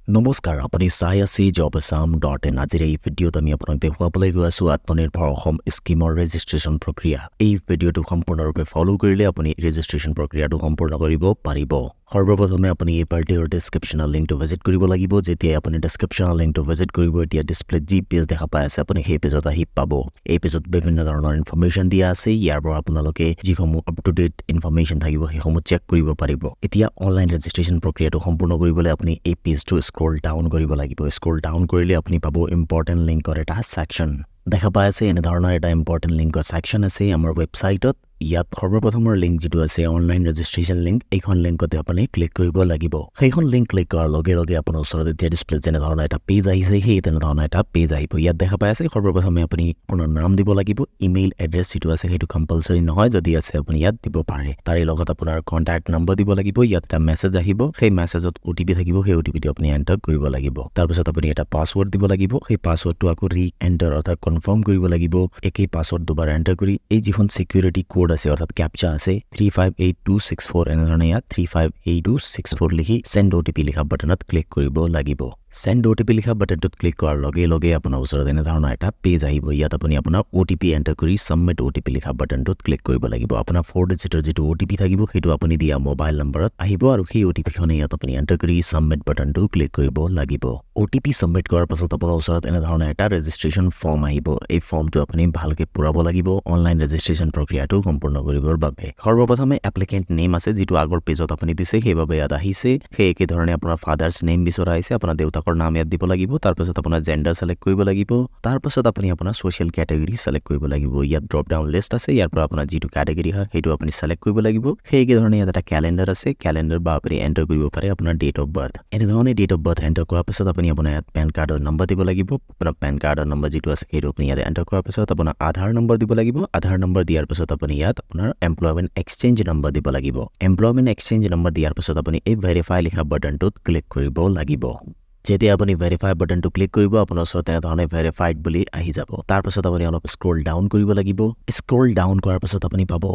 নমস্কাৰ আপুনি চাই আছে jobassam.in আজিৰ এই ভিডিঅ'ত আমি আপোনাক দেখুৱাবলৈ গৈ আছো আত্মনিৰ্ভৰ অসম স্কিমৰ ৰেজিষ্ট্ৰেচন প্ৰক্ৰিয়া এই ভিডিঅ'টো সম্পূৰ্ণৰূপে ফলো কৰিলে আপুনি ৰেজিষ্ট্ৰেচন প্ৰক্ৰিয়াটো সম্পূৰ্ণ কৰিব পাৰিব সৰ্বপ্ৰথমে আপুনি এই ভিডিঅ'ৰ ডেসক্ৰিপচনৰ লিংকটো ভিজিট কৰিব লাগিব যেতিয়া আপুনি ডেসক্ৰিপচনৰ লিংকটো ভিজিট কৰিব এতিয়া ডিসপ্লেত যি পেজ দেখা পাই আছে আপুনি সেই পেজত আহি পাব এই পেজত বিভিন্ন ধৰণৰ ইনফৰমেশন দিয়া আছে ইয়াৰ পৰা আপোনালোকে যিসমূহ আপ টু ডেট ইনফৰমেশন থাকিব সেইসমূহ চেক কৰিব পাৰিব এতিয়া অনলাইন ৰেজিষ্ট্ৰেচন প্ৰক্ৰিয়াটো সম্পূৰ্ণ কৰিবলৈ আপুনি এই পেজটো স্ক্ৰল ডাউন কৰিব লাগিব স্ক্ৰল ডাউন কৰিলে আপুনি পাব ইম্পৰ্টেন্ট লিংকৰ এটা সেকশন দেখা পাই আছে এনে ধৰণৰ এটা ইম্পৰ্টেন্ট লিংকৰ সেকশন আছে আমাৰ ৱেবসাইটত ইয়াত সৰ্বপ্ৰথমৰ লিংক যেটো আছে অনলাইন ৰেজিষ্ট্ৰেচন লিংক এইখন লিংকতে আপুনি ক্লিক কৰিব লাগিব সেইখন লিংক ক্লিক কৰাৰ লগে লগে আপোনাৰ ওচৰত এতিয়া ডিসপ্লে যেনে ধৰণৰ এটা পেজ আহিছে সেই তেনে ধৰণৰ এটা পেজ আহিব ইয়াত দেখা পাই আছে সৰ্বপ্ৰথমে আপুনি আপোনাৰ নাম দিব লাগিব ইমেইল এড্ৰেছ যেটো আছে সেইটো কম্পালসৰি নহয় যদি আছে আপুনি ইয়াত দিব পাৰে তাৰে লগত আপোনাৰ কন্টাক্ট নম্বৰ দিব লাগিব ইয়াত এটা মেছেজ আহিব সেই মেছেজত ওটিপি থাকিব সেই ওটিপিটো আপুনি এন্টাৰ কৰিব লাগিব তাৰ পিছত আপুনি এটা পাসওয়াৰ্ড দিব লাগিব সেই পাসওয়াৰ্ডটো আকৌ ৰি এন্টাৰ অৰ্থাৎ কনফাৰ্ম কৰিব লাগিব একেই পাসওয়াৰ্ড দুবাৰ এন্টাৰ কৰি এই যিখন সিকিউৰিটি কোড আছে অৰ্থাৎ ক্যাপচা আছে 358264 এনে ধৰণে ইয়াত 358264 লিখি সেন্ড ওটিপি লিখা বাটনত ক্লিক কৰিব লাগিব সেন্ড ওটিপি লিখা বাটনটোত ক্লিক কৰাৰ লগে লগে আপোনাৰ ওচৰত এনে ধৰণৰ এটা পেজ আহিব ইয়াত আপুনি আপোনাৰ ওটিপি এন্টাৰ কৰি সাবমিট ওটিপি লিখা বাটনটোত ক্লিক কৰিব লাগিব আপোনাৰ 4 ডিজিটৰ যেটো ওটিপি থাকিব সেইটো আপুনি দিয়া মোবাইল নম্বৰত আহিব আৰু সেই ওটিপি খনে ইয়াত আপুনি এন্টাৰ কৰি সাবমিট বাটনটো ক্লিক কৰিব লাগিব ওটিপি সাবমিট কৰাৰ পাছত আপোনাৰ ওচৰত এনে ধৰণৰ এটা ৰেজিষ্ট্ৰেচন ফৰ্ম আহিব এই ফৰ্মটো আপুনি ভালকে পুৰাব লাগিব অনলাইন ৰেজিষ্ট্ৰেচন প্ৰক্ৰিয়াটো সম্পূৰ্ণ কৰিবৰ বাবে সৰ্বপ্ৰথমে এপ্লিকেন্ট নেম আছে যেটো আগৰ পেজত আপুনি দিছে সেইভাবে ইয়াত আহিছে সেই একে ধৰণে আপোনাৰ ফাদাৰ্স নেম বিচৰা আহিছে আপোনাৰ দেউতাকৰ নাম ইয়াত দিব লাগিব তাৰ পাছত আপোনাৰ জেন্ডাৰ সিলেক্ট কৰিব লাগিব তাৰ পাছত আপুনি আপোনাৰ সোশ্যাল ক্যাটেগৰি সিলেক্ট কৰিব লাগিব ইয়াত ড্ৰপ ডাউন লিষ্ট আছে ইয়াৰ পৰা আপোনাৰ যেটো ক্যাটেগৰি হয় সেইটো আপুনি সিলেক্ট কৰিব লাগিব সেই একে ধৰণে ইয়াত এটা ক্যালেন্ডাৰ আছে ক্যালেন্ডাৰ বা আপুনি এন্টাৰ কৰিব পাৰে আপোনাৰ ডেট অফ বাৰ্থ এনে ধৰণে ডেট অফ বাৰ্থ এন্টাৰ কৰাৰ পাছত আপুনি আপোনাৰ ইয়াত পেন কাৰ্ডৰ নম্বৰ দিব লাগিব আপোনাৰ পেন কাৰ্ডৰ নম্বৰ যেটো আছে সেইটো আপুনি ইয়াত এন্টাৰ কৰাৰ পাছত আপোনাৰ আধাৰ নম্বৰ দিব লাগিব আধাৰ নম্বৰ দিয়াৰ পাছত আপুনি ইয়াত আপোনাৰ এমপ্লয়মেন্ট এক্সচেঞ্জ নম্বৰ দিব লাগিব এমপ্লয়মেন্ট এক্সচেঞ্জ নম্বৰ দিয়াৰ পাছত আপুনি এই ভেৰিফাই লিখা বাটনটোত ক্লিক কৰিব লাগিব যেতিয়া আপুনি ভেৰিফাই বাটনটো ক্লিক কৰিব আপোনাৰ ওচৰত এনে ধৰণে ভেৰিফাইড বুলি আহি যাব তাৰ পাছত আপুনি অলপ স্ক্ৰল ডাউন কৰিব লাগিব স্ক্ৰল ডাউন কৰাৰ পাছত আপুনি পাব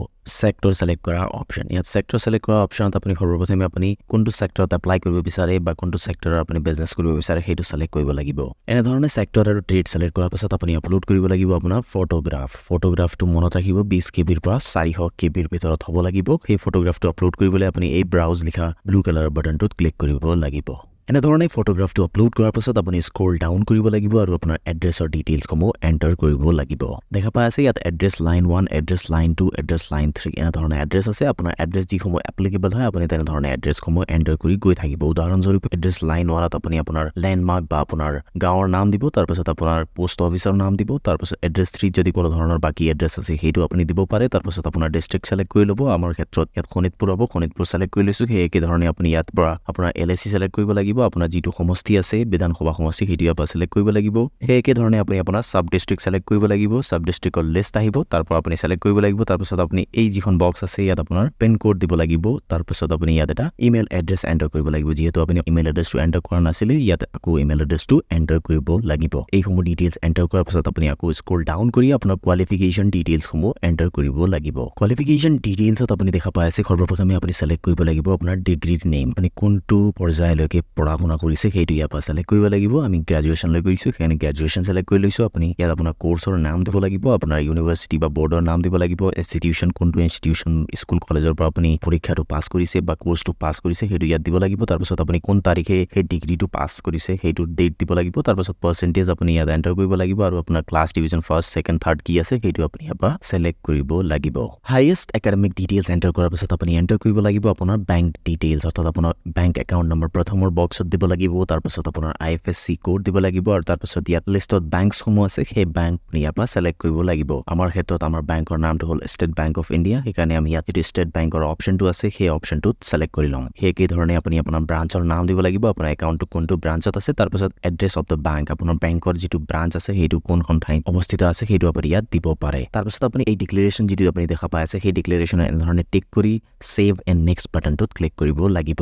সেক্টৰ সিলেক্ট কৰাৰ অপচন ইয়াত সেক্টৰ সিলেক্ট কৰাৰ অপচনত আপুনি সৰ্বপ্ৰথমে আপুনি কোনটো সেক্টৰত এপ্লাই কৰিব বিচাৰে বা কোনটো সেক্টৰৰ আপুনি বিজনেছ কৰিব বিচাৰে সেইটো সিলেক্ট কৰিব লাগিব এনে ধৰণে সেক্টৰ আৰু ট্ৰেড সিলেক্ট কৰাৰ পাছত আপুনি আপলোড কৰিব লাগিব আপোনাৰ ফটোগ্ৰাফটো মনত ৰাখিব 20 কেবিৰ পৰা 400 কেবিৰ ভিতৰত হ'ব লাগিব সেই ফটোগ্ৰাফটো আপলোড কৰিবলৈ আপুনি এই ব্ৰাউজ লিখা ব্লু কালাৰৰ বাটনটোত ক্লিক কৰিব লাগিব এনে ধৰণে ফটোগ্ৰাফটো আপলোড কৰাৰ পাছত আপুনি স্ক্ৰল ডাউন কৰিব লাগিব আৰু আপোনাৰ এড্ৰেছৰ ডিটেইলছসমূহ এন্টাৰ কৰিব লাগিব দেখা পাই আছে ইয়াত address line 1 address line 2 address line 3 এনে ধৰণে এড্ৰেছ আছে আপোনাৰ এড্ৰেছ যিসমূহ এপ্লিকেবল হয় আপুনি তেনে ধৰণে এড্ৰেছসমূহ এন্টাৰ কৰি গৈ থাকিব উদাহৰণস্বৰূপে এড্ৰেছ লাইন 1ত আপুনি আপোনাৰ ল্যান্ডমাৰ্ক বা আপোনাৰ গাঁৱৰ নাম দিব তাৰ পাছত আপোনাৰ পোষ্ট অফিচৰ নাম দিব তাৰ পাছত এড্ৰেছ 3 যদি কোনো ধৰণৰ বাকি এড্ৰেছ আছে সেইটো আপুনি দিব পাৰে তাৰ পাছত আপোনাৰ ডিস্ট্ৰিক্ট সিলেক্ট কৰি ল'ব আমাৰ ক্ষেত্ৰত ইয়াত শোণিতপুৰ হ'ব শোণিতপুৰ সিলেক্ট কৰি লৈছো সেই একে ধৰণে আপুনি ইয়াত পৰা আপোনাৰ এলএসি সিলেক্ট কৰিব লাগিব আপোনাৰ যেটো সমষ্টি আছে বিধানসভা সমষ্টি সেইটো আপা সিলেক্ট কৰিব লাগিব সেই একে ধৰণে আপুনি আপোনাৰ সাব ডিস্ট্ৰিক্ট সিলেক্ট কৰিব লাগিব সাব ডিস্ট্ৰিক্টৰ লিষ্ট আহিব তাৰ পৰা আপুনি সিলেক্ট কৰিব লাগিব তাৰ পাছত আপুনি এই যিখন বক্স আছে ইয়াত আপোনাৰ পিন কোড দিব লাগিব তাৰ পাছত আপুনি ইয়াত এটা ইমেইল এড্ৰেছ এন্টাৰ কৰিব লাগিব যেহেতু আপুনি ইমেইল এড্ৰেছটো এন্টাৰ কৰা নাছিল ইয়াত আকৌ ইমেইল এড্ৰেছটো এন্টাৰ কৰিব লাগিব এই সমূহ ডিটেইলছ এন্টাৰ কৰাৰ পাছত আপুনি আকৌ স্ক্ৰল ডাউন কৰি আপোনাৰ কোৱালিফিকেশন ডিটেইলছসমূহ এন্টাৰ কৰিব লাগিব কোৱালিফিকেশন ডিটেইলছত আপুনি দেখা পাই আছে সৰ্বপ্ৰথমে আপুনি সিলেক্ট কৰিব লাগিব আপোনাৰ ডিগ্ৰীৰ নেম আপুনি কোনটো পৰ্যায়লৈকে পঢ়া শুনা কৰিছে সেইটো ইয়াৰ পৰা সিলেক্ট কৰিব লাগিব আমি গ্ৰেজুৱেচন লৈ কৰিছো সেইনে গ্ৰেজুৱেচন সিলেক্ট কৰি লৈছো আপুনি ইয়াত আপোনাৰ কোৰ্সৰ নাম দিব লাগিব আপোনাৰ ইউনিভাৰ্সিটি বা বৰ্ডৰ নাম দিব লাগিব ইনষ্টিটিউচন কোনটো ইনষ্টিটিউচন স্কুল কলেজৰ পৰা আপুনি পৰীক্ষাটো পাছ কৰিছে বা কোৰ্সটো পাছ কৰিছে সেইটো ইয়াত দিব লাগিব তাৰ পাছত আপুনি কোন তাৰিখে সেই ডিগ্ৰীটো পাছ কৰিছে সেইটো ডেট দিব লাগিব তাৰ পাছত পাৰ্চেন্টেজ আপুনি ইয়াত এন্টাৰ কৰিব লাগিব আৰু আপোনাৰ class division first second third কি আছে সেইটো আপুনি ইয়াত সিলেক্ট কৰিব লাগিব হাইয়েষ্ট একাডেমিক ডিটেইলছ এন্টাৰ কৰাৰ পাছত আপুনি এন্টাৰ কৰিব লাগিব আপোনাৰ বেংক ডিটেইলছ অৰ্থাৎ আপোনাৰ বেংক একাউণ্ট নম্বৰ প্ৰথমৰ বক্সত দিব লাগিব তাৰ পাছত আপোনাৰ IFSC কোড দিব লাগিব আৰু তাৰ পাছত ইয়াত লিষ্টত বেংকসমূহ আছে সেই বেংক ইয়াৰ পৰা সিলেক্ট কৰিব লাগিব আমাৰ ক্ষেত্ৰত আমাৰ বেংকৰ নামটো হ'ল ষ্টেট বেংক অফ ইণ্ডিয়া সেইকাৰণে আমি ইয়াত যেটো ষ্টেট বেংকৰ অপচনটো আছে সেই অপচনটোত সিলেক্ট কৰি লম সেই একে ধৰণে আপুনি আপোনাৰ ব্ৰাঞ্চৰ নাম দিব লাগিব আপোনাৰ একাউণ্টটো কোনটো ব্ৰাঞ্চত আছে তাৰ পাছত এড্ৰেছ অফ দ্য বেংক আপোনাৰ বেংকৰ যেটো ব্ৰাঞ্চ আছে সেইটো কোনখন ঠাইত অৱস্থিত আছে সেইটো আপুনি ইয়াত দিব পাৰে তাৰ পাছত আপুনি এই ডিক্লেৰেচন যেটো আপুনি দেখা পাই আছে সেই ডিক্লেৰেচন এনে ধৰণে টিক কৰি সেভ এণ্ড নেক্সট বাটনটোত ক্লিক কৰিব লাগিব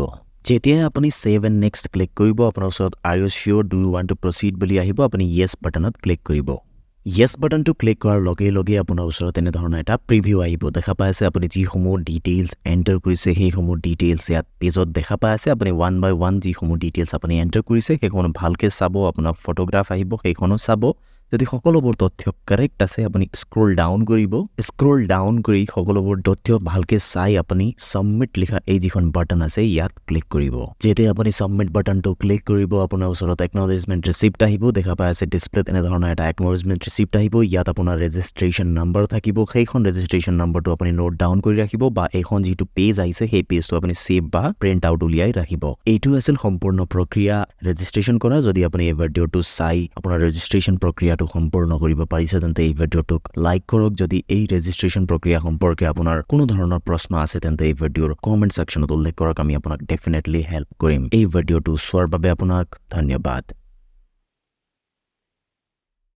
যেতিয়া আপুনি সেভ এণ্ড নেক্সট ক্লিক কৰিব আপোনাৰ ওচৰত are you sure do you want to proceed বুলি আহিব আপুনি ইয়েস বাটনত ক্লিক কৰিব য়েছ বাটনটো ক্লিক কৰাৰ লগে লগে আপোনাৰ ওচৰত এনেধৰণৰ এটা প্ৰিভিউ আহিব দেখা পাই আছে আপুনি যিসমূহ ডিটেইলছ এণ্টাৰ কৰিছে সেইসমূহ ডিটেইলছ ইয়াত পেজত দেখা পাই আছে আপুনি 1 by 1 যিসমূহ ডিটেইলছ আপুনি এণ্টাৰ কৰিছে সেইখন ভালকৈ চাব আপোনাৰ ফটোগ্ৰাফ আহিব সেইখনো চাব যদি সকলোবোৰ তথ্য কাৰেক্ট আছে আপুনি স্ক্ৰল ডাউন কৰিব স্ক্ৰল ডাউন কৰি সকলোবোৰ তথ্য ভালকৈ চাই আপুনি সাবমিট লিখা এই যিখন বাটন আছে ইয়াত ক্লিক কৰিব যেতিয়া আপুনি সাবমিট বাটনটো ক্লিক কৰিব আপোনাৰ ওচৰত একনলেজমেণ্ট ৰিচিপ্ট আহিব দেখা পাই আছে ডিসপ্লেত এনেধৰণৰ এটা একনলেজমেণ্ট ৰিচিপ্ট আহিব ইয়াত আপোনাৰ ৰেজিষ্ট্ৰেচন নম্বৰ থাকিব সেইখন ৰেজিষ্ট্ৰেচন নম্বৰটো আপুনি নোট ডাউন কৰি ৰাখিব বা এইখন যিটো পেজ আহিছে সেই পেজটো আপুনি সেভ বা প্ৰিন্ট আউট উলিয়াই ৰাখিব এইটো আছিল সম্পূৰ্ণ প্ৰক্ৰিয়া ৰেজিষ্ট্ৰেচন কৰা যদি আপুনি এই ভিডিঅটো চাই আপোনাৰ ৰেজিষ্ট্ৰেচন প্ৰক্ৰিয়াটো সম্পূৰ্ণ কৰিব পাৰিছে তেন্তে এই ভিডিঅটোক লাইক কৰক যদি এই ৰেজিষ্ট্ৰেচন প্ৰক্ৰিয়া সম্পৰ্কে আপোনাৰ কোনো ধৰণৰ প্ৰশ্ন আছে তেন্তে এই ভিডিঅৰ কমেন্ট সেকশনত উল্লেখ কৰক আমি আপোনাক ডেফিনেটলি হেল্প কৰিম এই ভিডিঅটো চোৱাৰ বাবে আপোনাক ধন্যবাদ